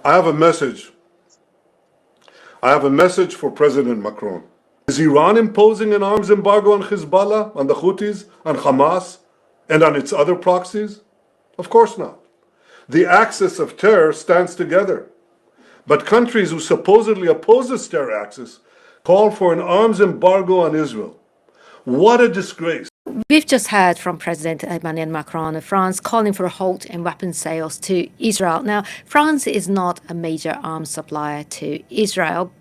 I have a message. I have a message for President Macron. Is Iran imposing an arms embargo on Hezbollah, on the Houthis, on Hamas, and on its other proxies? Of course not. The axis of terror stands together. But countries who supposedly oppose this terror axis call for an arms embargo on Israel. What a disgrace. We've just heard from President Emmanuel Macron of France calling for a halt in weapons sales to Israel. Now, France is not a major arms supplier to Israel.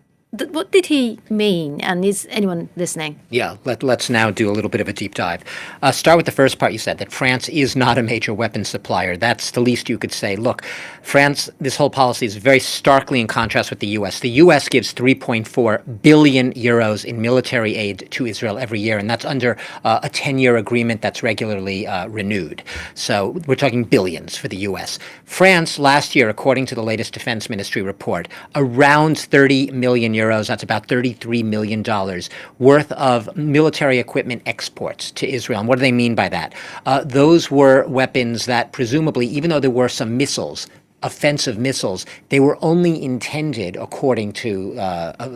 What did he mean? And is anyone listening? Yeah, let's now do a little bit of a deep dive. Start with the first part you said, that France is not a major weapons supplier. That's the least you could say. Look, France, this whole policy is very starkly in contrast with the U.S. The U.S. gives 3.4 billion euros in military aid to Israel every year, and that's under a 10-year agreement that's regularly renewed. So we're talking billions for the U.S. France, last year, according to the latest Defense Ministry report, around 30 million euros, that's about $33 million, worth of military equipment exports to Israel. And what do they mean by that? Those were weapons that presumably, even though there were some missiles, offensive missiles, they were only intended, according to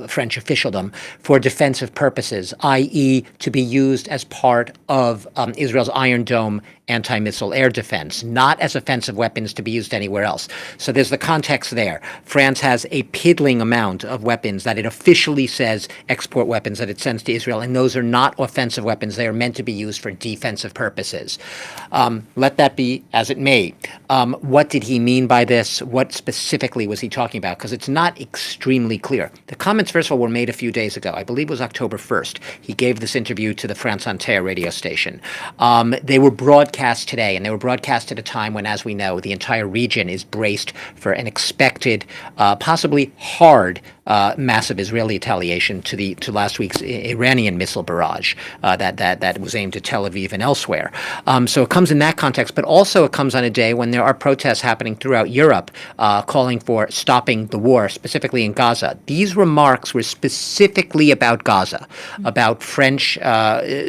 French officialdom, for defensive purposes, i.e. to be used as part of Israel's Iron Dome anti-missile air defense, not as offensive weapons to be used anywhere else. So there's the context there. France has a piddling amount of weapons that it officially says export weapons that it sends to Israel, and those are not offensive weapons. They are meant to be used for defensive purposes. Let that be as it may. What did he mean by this? What specifically was he talking about? Because it's not extremely clear. The comments, first of all, were made a few days ago. I believe it was October 1st. He gave this interview to the France Inter radio station. They were broadcast today, and they were broadcast at a time when, as we know, the entire region is braced for an expected, possibly hard, massive Israeli retaliation to last week's Iranian missile barrage that was aimed at Tel Aviv and elsewhere. So it comes in that context, but also it comes on a day when there are protests happening throughout Europe calling for stopping the war, specifically in Gaza. These remarks were specifically about Gaza, about French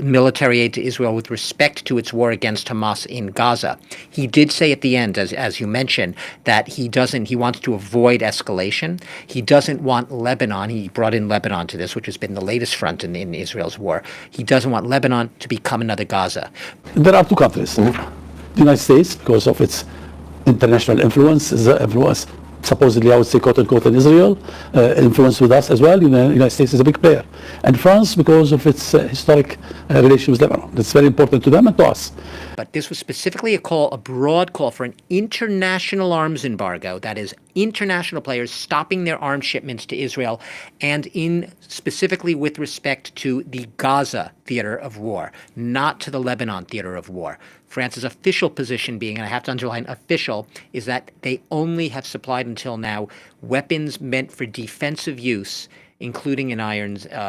military aid to Israel with respect to its war against Hamas in Gaza. He did say at the end, as you mentioned, that he wants to avoid escalation. He doesn't want Lebanon. He brought in Lebanon to this, which has been the latest front in Israel's war. He doesn't want Lebanon to become another Gaza. There are two countries. The United States, because of its international influence, supposedly, I would say, quote unquote, in Israel, influence with us as well. The United States is a big player. And France, because of its historic relation with Lebanon. That's very important to them and to us. But this was specifically a broad call for an international arms embargo, that is, international players stopping their arms shipments to Israel, and specifically with respect to the Gaza theater of war, not to the Lebanon theater of war. France's official position being, and I have to underline official, is that they only have supplied until now weapons meant for defensive use, including in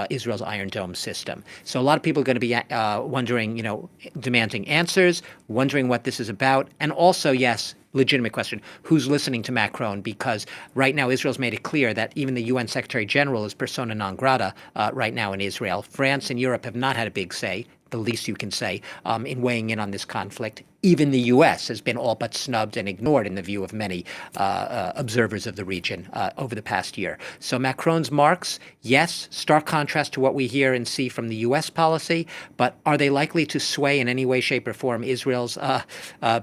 Israel's Iron Dome system. So a lot of people are going to be wondering, demanding answers, wondering what this is about, and also, yes, legitimate question, who's listening to Macron? Because right now Israel's made it clear that even the UN Secretary General is persona non grata right now in Israel. France and Europe have not had a big say, the least you can say, in weighing in on this conflict. Even the U.S. has been all but snubbed and ignored in the view of many observers of the region over the past year. So Macron's marks, yes, stark contrast to what we hear and see from the U.S. policy, but are they likely to sway in any way, shape, or form Israel's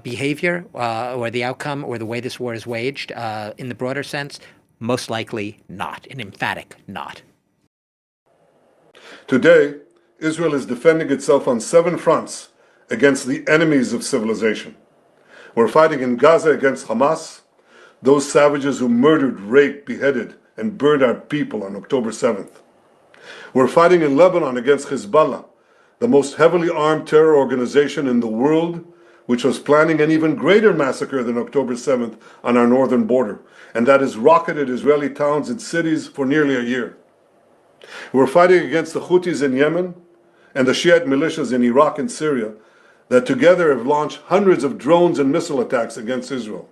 behavior or the outcome or the way this war is waged in the broader sense? Most likely not, an emphatic not. Today, Israel is defending itself on 7 fronts against the enemies of civilization. We're fighting in Gaza against Hamas, those savages who murdered, raped, beheaded, and burned our people on October 7th. We're fighting in Lebanon against Hezbollah, the most heavily armed terror organization in the world, which was planning an even greater massacre than October 7th on our northern border, and that has rocketed Israeli towns and cities for nearly a year. We're fighting against the Houthis in Yemen and the Shiite militias in Iraq and Syria that together have launched hundreds of drones and missile attacks against Israel.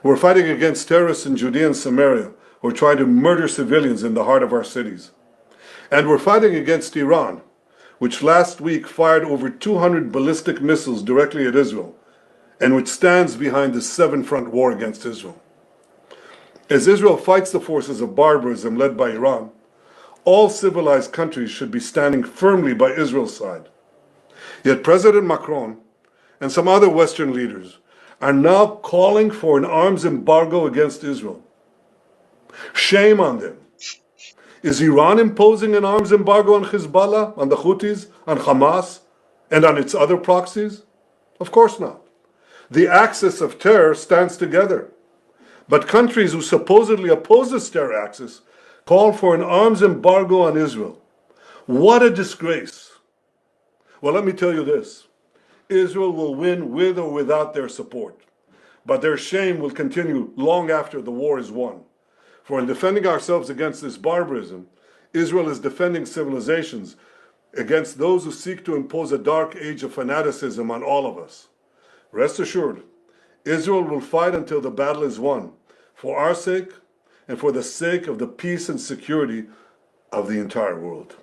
We're fighting against terrorists in Judea and Samaria who are trying to murder civilians in the heart of our cities. And we're fighting against Iran, which last week fired over 200 ballistic missiles directly at Israel, and which stands behind the 7-front war against Israel. As Israel fights the forces of barbarism led by Iran, all civilized countries should be standing firmly by Israel's side. Yet President Macron and some other Western leaders are now calling for an arms embargo against Israel. Shame on them. Is Iran imposing an arms embargo on Hezbollah, on the Houthis, on Hamas, and on its other proxies? Of course not. The axis of terror stands together. But countries who supposedly oppose this terror axis call for an arms embargo on Israel. What a disgrace. Well, let me tell you this. Israel will win with or without their support. But their shame will continue long after the war is won. For in defending ourselves against this barbarism, Israel is defending civilizations against those who seek to impose a dark age of fanaticism on all of us. Rest assured, Israel will fight until the battle is won, for our sake and for the sake of the peace and security of the entire world.